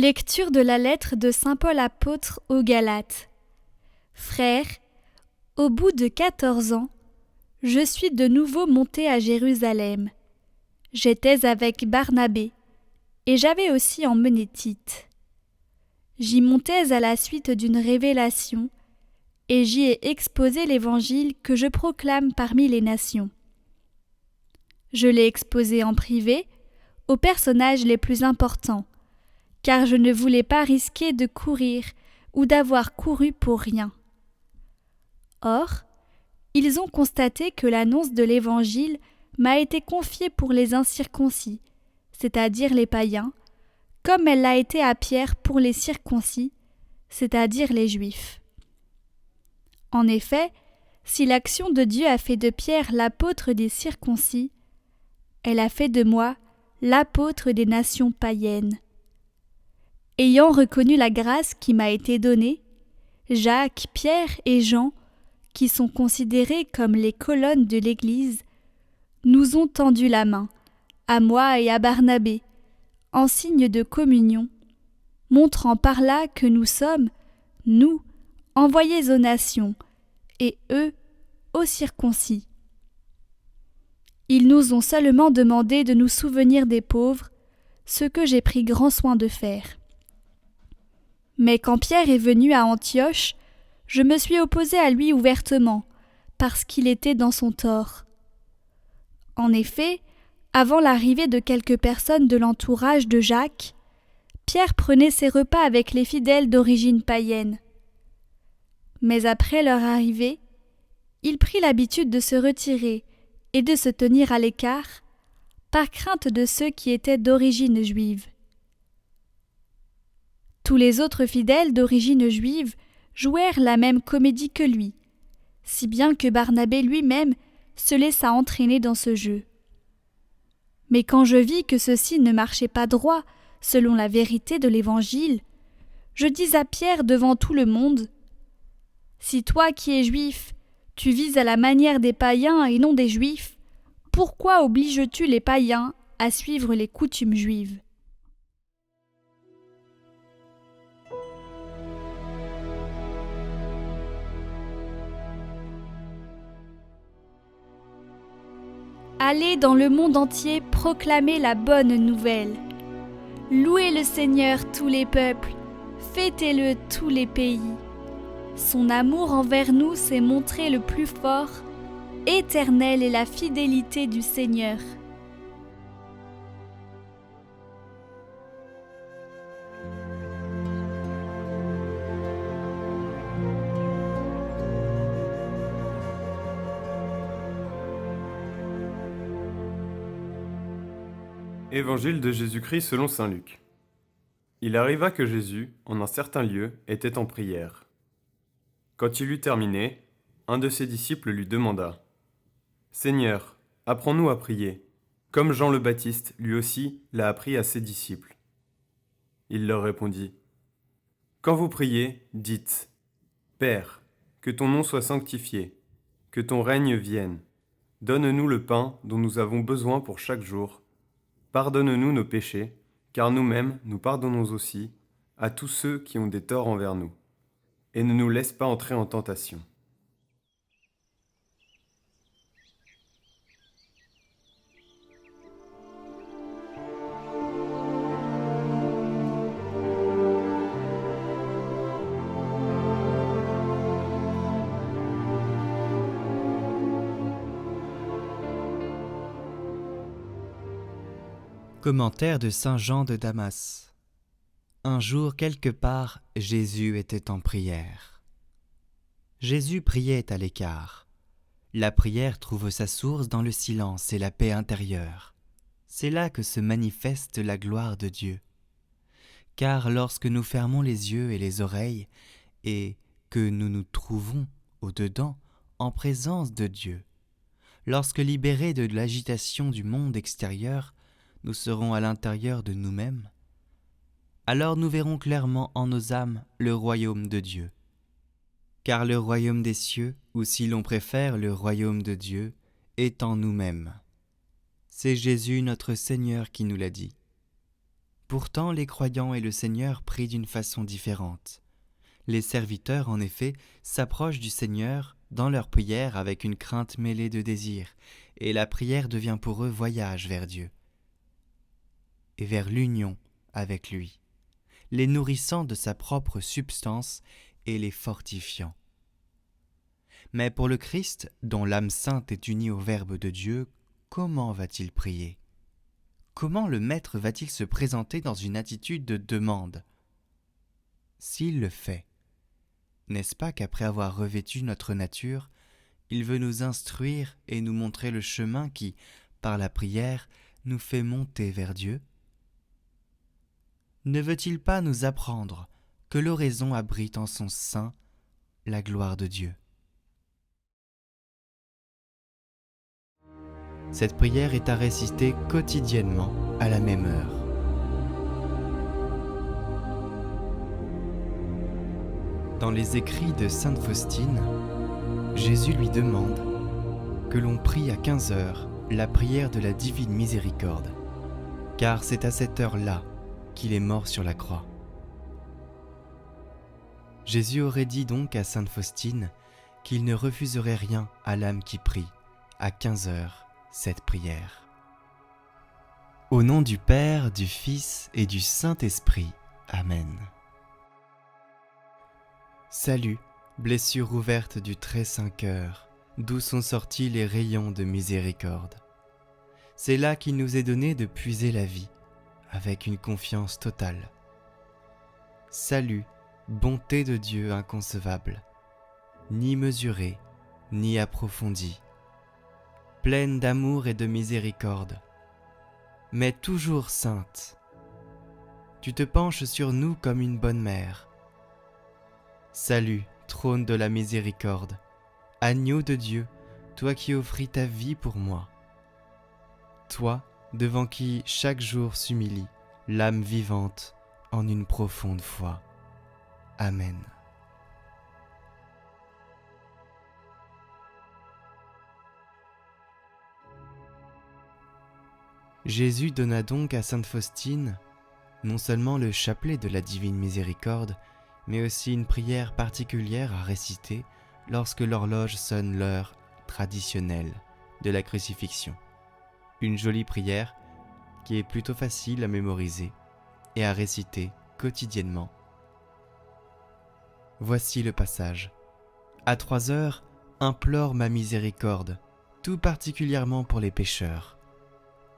Lecture de la lettre de saint Paul apôtre aux Galates. Frères, au bout de 14 ans, je suis de nouveau monté à Jérusalem. J'étais avec Barnabé, et j'avais aussi emmené Tite. J'y montais à la suite d'une révélation, et j'y ai exposé l'évangile que je proclame parmi les nations. Je l'ai exposé en privé aux personnages les plus importants, car je ne voulais pas risquer de courir ou d'avoir couru pour rien. Or, ils ont constaté que l'annonce de l'Évangile m'a été confiée pour les incirconcis, c'est-à-dire les païens, comme elle l'a été à Pierre pour les circoncis, c'est-à-dire les Juifs. En effet, si l'action de Dieu a fait de Pierre l'apôtre des circoncis, elle a fait de moi l'apôtre des nations païennes. Ayant reconnu la grâce qui m'a été donnée, Jacques, Pierre et Jean, qui sont considérés comme les colonnes de l'Église, nous ont tendu la main, à moi et à Barnabé, en signe de communion, montrant par là que nous sommes, nous, envoyés aux nations, et eux, aux circoncis. Ils nous ont seulement demandé de nous souvenir des pauvres, ce que j'ai pris grand soin de faire. Mais quand Pierre est venu à Antioche, je me suis opposé à lui ouvertement, parce qu'il était dans son tort. En effet, avant l'arrivée de quelques personnes de l'entourage de Jacques, Pierre prenait ses repas avec les fidèles d'origine païenne. Mais après leur arrivée, il prit l'habitude de se retirer et de se tenir à l'écart, par crainte de ceux qui étaient d'origine juive. Tous les autres fidèles d'origine juive jouèrent la même comédie que lui, si bien que Barnabé lui-même se laissa entraîner dans ce jeu. Mais quand je vis que ceci ne marchait pas droit selon la vérité de l'Évangile, je dis à Pierre devant tout le monde : « Si toi qui es juif, tu vis à la manière des païens et non des juifs, pourquoi obliges-tu les païens à suivre les coutumes juives ? » Allez dans le monde entier proclamer la bonne nouvelle. Louez le Seigneur tous les peuples, fêtez-le tous les pays. Son amour envers nous s'est montré le plus fort, éternelle est la fidélité du Seigneur. Évangile de Jésus-Christ selon saint Luc. Il arriva que Jésus, en un certain lieu, était en prière. Quand il eut terminé, un de ses disciples lui demanda : « Seigneur, apprends-nous à prier, comme Jean le Baptiste, lui aussi, l'a appris à ses disciples. » Il leur répondit : « Quand vous priez, dites : Père, que ton nom soit sanctifié, que ton règne vienne. Donne-nous le pain dont nous avons besoin pour chaque jour. Pardonne-nous nos péchés, car nous-mêmes nous pardonnons aussi à tous ceux qui ont des torts envers nous. Et ne nous laisse pas entrer en tentation. » Commentaire de saint Jean de Damas. Un jour, quelque part, Jésus était en prière. Jésus priait à l'écart. La prière trouve sa source dans le silence et la paix intérieure. C'est là que se manifeste la gloire de Dieu. Car lorsque nous fermons les yeux et les oreilles, et que nous nous trouvons au-dedans, en présence de Dieu, lorsque libérés de l'agitation du monde extérieur, nous serons à l'intérieur de nous-mêmes, alors nous verrons clairement en nos âmes le royaume de Dieu. Car le royaume des cieux, ou si l'on préfère le royaume de Dieu, est en nous-mêmes. C'est Jésus notre Seigneur qui nous l'a dit. Pourtant, les croyants et le Seigneur prient d'une façon différente. Les serviteurs, en effet, s'approchent du Seigneur dans leur prière avec une crainte mêlée de désir, et la prière devient pour eux voyage vers Dieu et vers l'union avec lui, les nourrissant de sa propre substance et les fortifiant. Mais pour le Christ, dont l'âme sainte est unie au Verbe de Dieu, comment va-t-il prier ? Comment le Maître va-t-il se présenter dans une attitude de demande ? S'il le fait, n'est-ce pas qu'après avoir revêtu notre nature, il veut nous instruire et nous montrer le chemin qui, par la prière, nous fait monter vers Dieu ? Ne veut-il pas nous apprendre que l'oraison abrite en son sein la gloire de Dieu ? Cette prière est à réciter quotidiennement à la même heure. Dans les écrits de sainte Faustine, Jésus lui demande que l'on prie à 15 heures la prière de la divine miséricorde, car c'est à cette heure-là qu'il est mort sur la croix. Jésus aurait dit donc à sainte Faustine qu'il ne refuserait rien à l'âme qui prie à 15 heures cette prière. Au nom du Père, du Fils et du Saint-Esprit. Amen. Salut, blessure ouverte du très saint cœur, d'où sont sortis les rayons de miséricorde. C'est là qu'il nous est donné de puiser la vie, avec une confiance totale. Salut, bonté de Dieu inconcevable, ni mesurée, ni approfondie, pleine d'amour et de miséricorde, mais toujours sainte. Tu te penches sur nous comme une bonne mère. Salut, trône de la miséricorde, agneau de Dieu, toi qui offris ta vie pour moi. Toi, devant qui chaque jour s'humilie l'âme vivante en une profonde foi. Amen. Jésus donna donc à sainte Faustine non seulement le chapelet de la divine miséricorde, mais aussi une prière particulière à réciter lorsque l'horloge sonne l'heure traditionnelle de la crucifixion. Une jolie prière qui est plutôt facile à mémoriser et à réciter quotidiennement. Voici le passage. À 3 heures, implore ma miséricorde, tout particulièrement pour les pécheurs.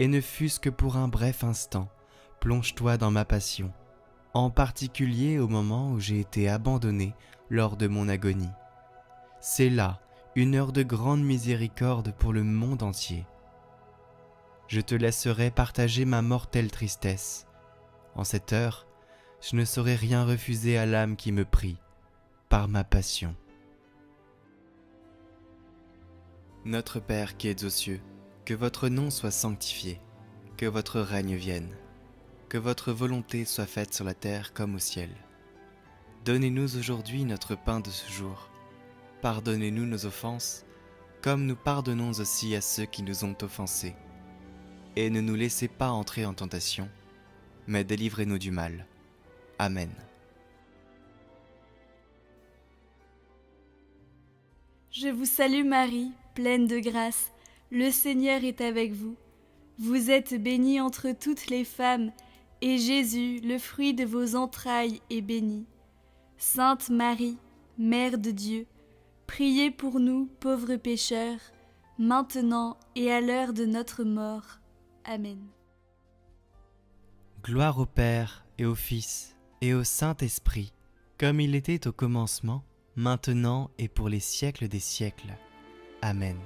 Et ne fût-ce que pour un bref instant, plonge-toi dans ma passion, en particulier au moment où j'ai été abandonné lors de mon agonie. C'est là une heure de grande miséricorde pour le monde entier. Je te laisserai partager ma mortelle tristesse. En cette heure, je ne saurais rien refuser à l'âme qui me prie, par ma passion. Notre Père qui êtes aux cieux, que votre nom soit sanctifié, que votre règne vienne, que votre volonté soit faite sur la terre comme au ciel. Donnez-nous aujourd'hui notre pain de ce jour. Pardonnez-nous nos offenses, comme nous pardonnons aussi à ceux qui nous ont offensés. Et ne nous laissez pas entrer en tentation, mais délivrez-nous du mal. Amen. Je vous salue Marie, pleine de grâce, le Seigneur est avec vous. Vous êtes bénie entre toutes les femmes, et Jésus, le fruit de vos entrailles, est béni. Sainte Marie, Mère de Dieu, priez pour nous, pauvres pécheurs, maintenant et à l'heure de notre mort. Amen. Gloire au Père et au Fils et au Saint-Esprit, comme il était au commencement, maintenant et pour les siècles des siècles. Amen.